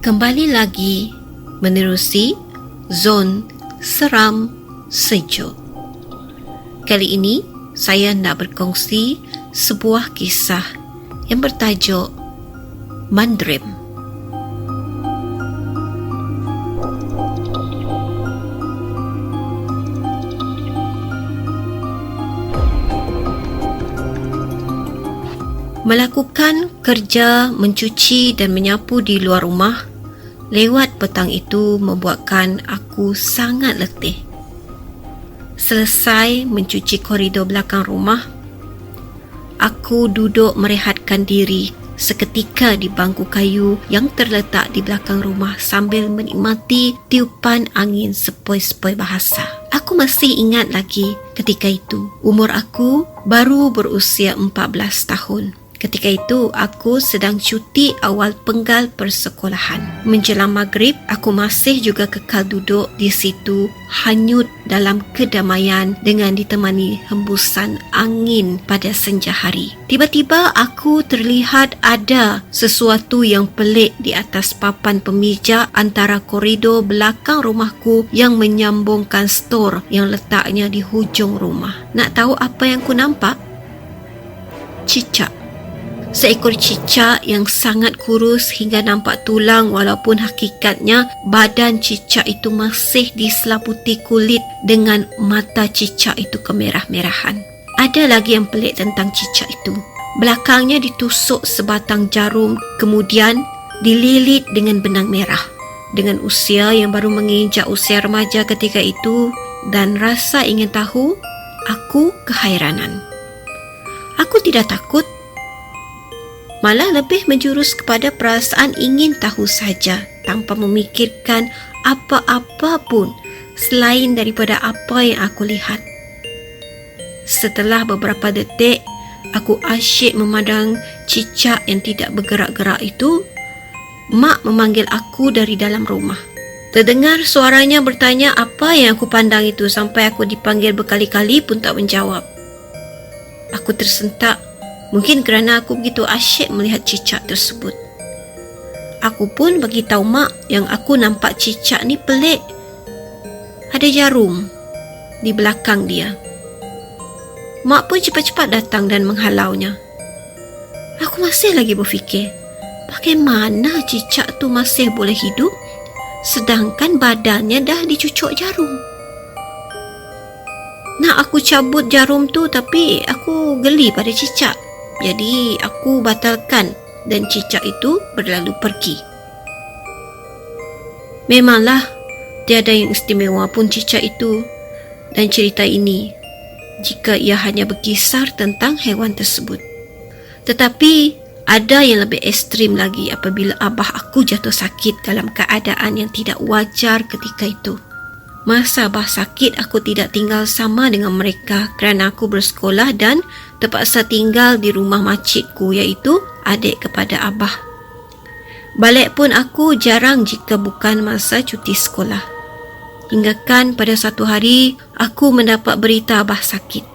Kembali lagi menerusi Zon Seram Sejuk. Kali ini saya nak berkongsi sebuah kisah yang bertajuk Mandrim. Melakukan kerja mencuci dan menyapu di luar rumah lewat petang itu membuatkan aku sangat letih. Selesai mencuci koridor belakang rumah, aku duduk merehatkan diri seketika di bangku kayu yang terletak di belakang rumah sambil menikmati tiupan angin sepoi-sepoi bahasa. Aku masih ingat lagi ketika itu, umur aku baru berusia 14 tahun. Ketika itu, aku sedang cuti awal penggal persekolahan. Menjelang maghrib, aku masih juga kekal duduk di situ, hanyut dalam kedamaian dengan ditemani hembusan angin pada senja hari. Tiba-tiba, aku terlihat ada sesuatu yang pelik di atas papan pemijak antara koridor belakang rumahku yang menyambungkan stor yang letaknya di hujung rumah. Nak tahu apa yang ku nampak? Cicak. Seekor cicak yang sangat kurus hingga nampak tulang walaupun hakikatnya badan cicak itu masih diselaputi kulit dengan mata cicak itu kemerah-merahan. Ada lagi yang pelik tentang cicak itu. Belakangnya ditusuk sebatang jarum, kemudian dililit dengan benang merah. Dengan usia yang baru menginjak usia remaja ketika itu dan rasa ingin tahu, aku kehairanan. Aku tidak takut, malah lebih menjurus kepada perasaan ingin tahu saja tanpa memikirkan apa-apa pun selain daripada apa yang aku lihat. Setelah beberapa detik, aku asyik memandang cicak yang tidak bergerak-gerak itu. Mak memanggil aku dari dalam rumah. Terdengar suaranya bertanya apa yang aku pandang itu sampai aku dipanggil berkali-kali pun tak menjawab. Aku tersentak. Mungkin kerana aku begitu asyik melihat cicak tersebut. Aku pun bagi tahu mak yang aku nampak cicak ni pelik. Ada jarum di belakang dia. Mak pun cepat-cepat datang dan menghalaunya. Aku masih lagi berfikir, bagaimana cicak tu masih boleh hidup sedangkan badannya dah dicucuk jarum. Nak aku cabut jarum tu tapi aku geli pada cicak. Jadi aku batalkan dan cicak itu berlalu pergi. Memanglah tiada yang istimewa pun cicak itu dan cerita ini jika ia hanya berkisar tentang hewan tersebut. Tetapi ada yang lebih ekstrim lagi apabila abah aku jatuh sakit dalam keadaan yang tidak wajar ketika itu. Masa abah sakit, aku tidak tinggal sama dengan mereka kerana aku bersekolah dan terpaksa tinggal di rumah makcikku iaitu adik kepada abah. Balik pun aku jarang jika bukan masa cuti sekolah. Hinggakan pada satu hari, aku mendapat berita abah sakit.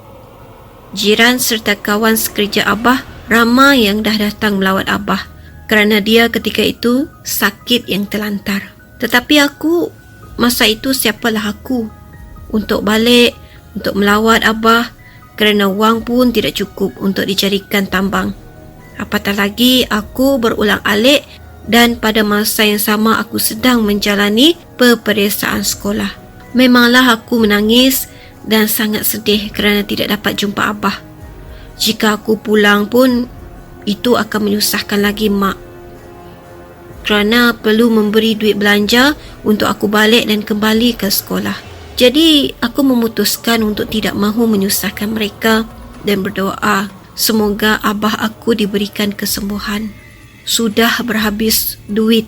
Jiran serta kawan sekerja abah ramai yang dah datang melawat abah kerana dia ketika itu sakit yang terlantar. Tetapi aku, masa itu siapalah aku untuk balik, untuk melawat abah kerana wang pun tidak cukup untuk dijadikan tambang. Apatah lagi aku berulang-alik dan pada masa yang sama aku sedang menjalani peperiksaan sekolah. Memanglah aku menangis dan sangat sedih kerana tidak dapat jumpa abah. Jika aku pulang pun itu akan menyusahkan lagi mak kerana perlu memberi duit belanja untuk aku balik dan kembali ke sekolah. Jadi, aku memutuskan untuk tidak mahu menyusahkan mereka dan berdoa semoga abah aku diberikan kesembuhan. Sudah berhabis duit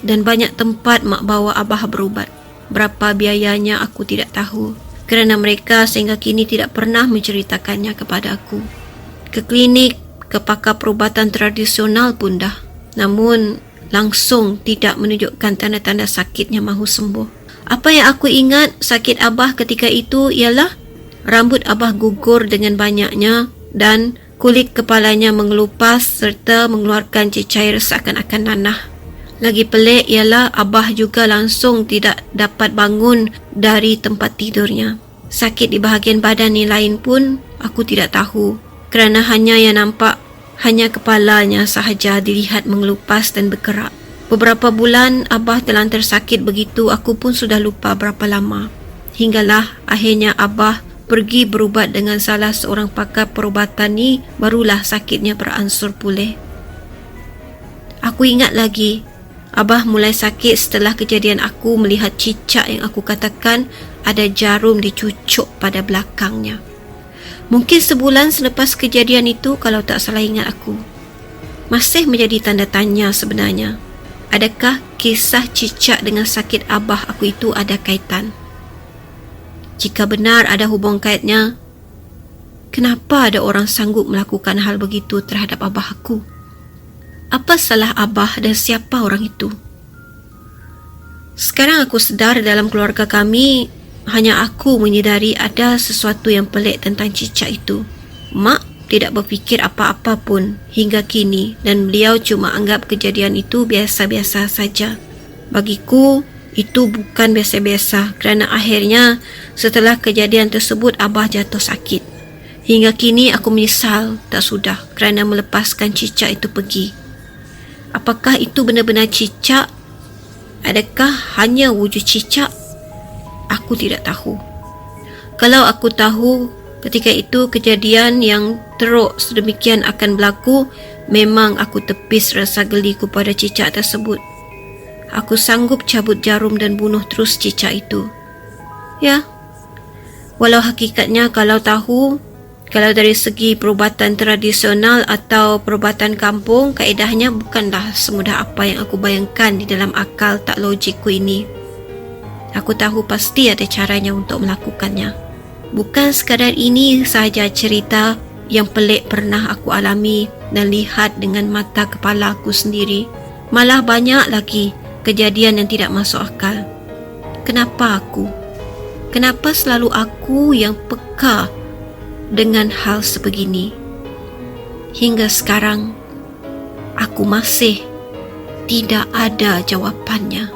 dan banyak tempat mak bawa abah berubat. Berapa biayanya aku tidak tahu kerana mereka sehingga kini tidak pernah menceritakannya kepada aku. Ke klinik, ke pakar perubatan tradisional pun dah. Namun, langsung tidak menunjukkan tanda-tanda sakitnya mahu sembuh. Apa yang aku ingat sakit abah ketika itu ialah rambut abah gugur dengan banyaknya dan kulit kepalanya mengelupas serta mengeluarkan cecair seakan-akan nanah. Lagi pelik ialah Abah juga langsung tidak dapat bangun dari tempat tidurnya. Sakit di bahagian badan yang lain pun aku tidak tahu, kerana hanya yang nampak hanya kepalanya sahaja dilihat mengelupas dan bergerak. Beberapa bulan Abah terlantar sakit begitu, aku pun sudah lupa berapa lama. Hinggalah akhirnya Abah pergi berubat dengan salah seorang pakar perubatan ni, barulah sakitnya beransur pulih. Aku ingat lagi, Abah mulai sakit setelah kejadian aku melihat cicak yang aku katakan ada jarum dicucuk pada belakangnya. Mungkin sebulan selepas kejadian itu kalau tak salah ingat aku. Masih menjadi tanda tanya sebenarnya. Adakah kisah cicak dengan sakit Abah aku itu ada kaitan? Jika benar ada hubung kaitnya, kenapa ada orang sanggup melakukan hal begitu terhadap Abah aku? Apa salah Abah dan siapa orang itu? Sekarang aku sedar dalam keluarga kami, hanya aku menyedari ada sesuatu yang pelik tentang cicak itu. Mak tidak berfikir apa-apa pun hingga kini dan beliau cuma anggap kejadian itu biasa-biasa saja. Bagiku, itu bukan biasa-biasa kerana akhirnya setelah kejadian tersebut Abah jatuh sakit. Hingga kini aku menyesal tak sudah kerana melepaskan cicak itu pergi. Apakah itu benar-benar cicak? Adakah hanya wujud cicak? Aku tidak tahu. Kalau aku tahu ketika itu kejadian yang teruk sedemikian akan berlaku, memang aku tepis rasa geliku pada cicak tersebut. Aku sanggup cabut jarum dan bunuh terus cicak itu. Ya, walau hakikatnya kalau dari segi perubatan tradisional atau perubatan kampung, kaedahnya bukanlah semudah apa yang aku bayangkan di dalam akal tak logikku ini. Aku tahu pasti ada caranya untuk melakukannya. Bukan sekadar ini sahaja cerita yang pelik pernah aku alami dan lihat dengan mata kepala aku sendiri. Malah banyak lagi kejadian yang tidak masuk akal. Kenapa aku? Kenapa selalu aku yang peka dengan hal sebegini? Hingga sekarang, aku masih tidak ada jawapannya.